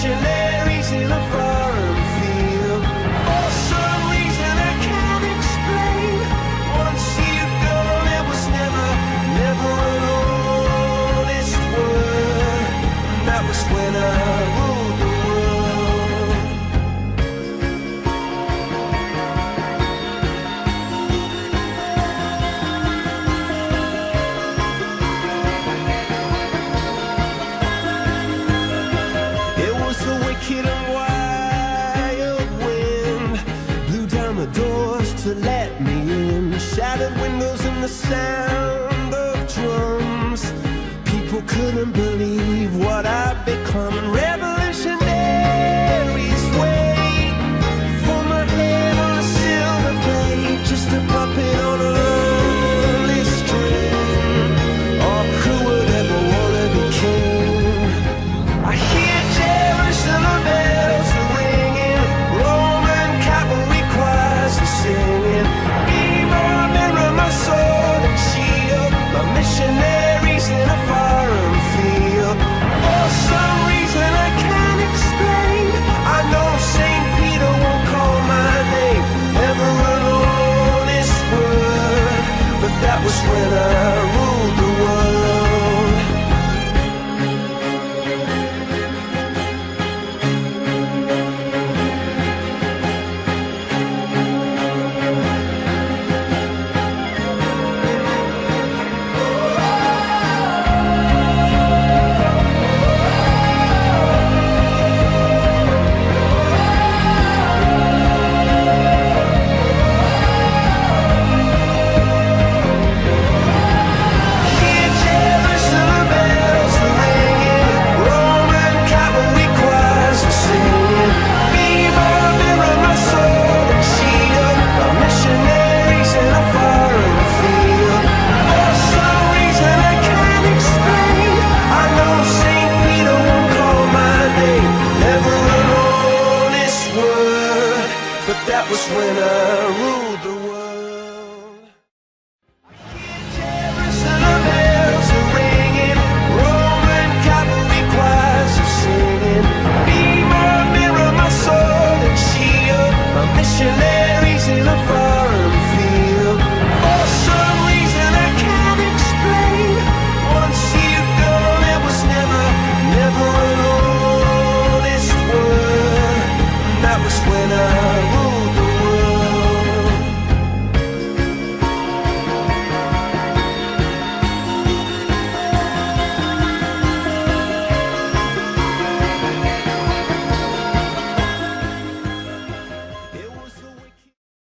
missionaries in a foreign field. For some reason I can't explain. Once you'd gone, it was never an honest word. And that was when I ruled the world. It was the wicked and wild wind blew down the doors to let me in. Shattered windows and the sound of drums. People couldn't believe what I'd become. And revolutionaries wait for my head on a silver plate, just a puppet on a lonely string. Oh, who would ever wanna be king? I hear Jerusalem bells are ringing, Roman cavalry choirs are singing. Be my mirror, my sword and shield, my missionaries in a foreign field. For some reason I can't explain, I know St. Peter won't call my name, never an honest word. But that was when I ruled the world. Hear Jerusalem bells are ringing, Roman cavalry choirs are singing. Be my mirror, my sword and shield, my missionaries in a foreign field. For some reason I can't explain, I know St. Peter won't call my name, never an honest word. But that was when I ruled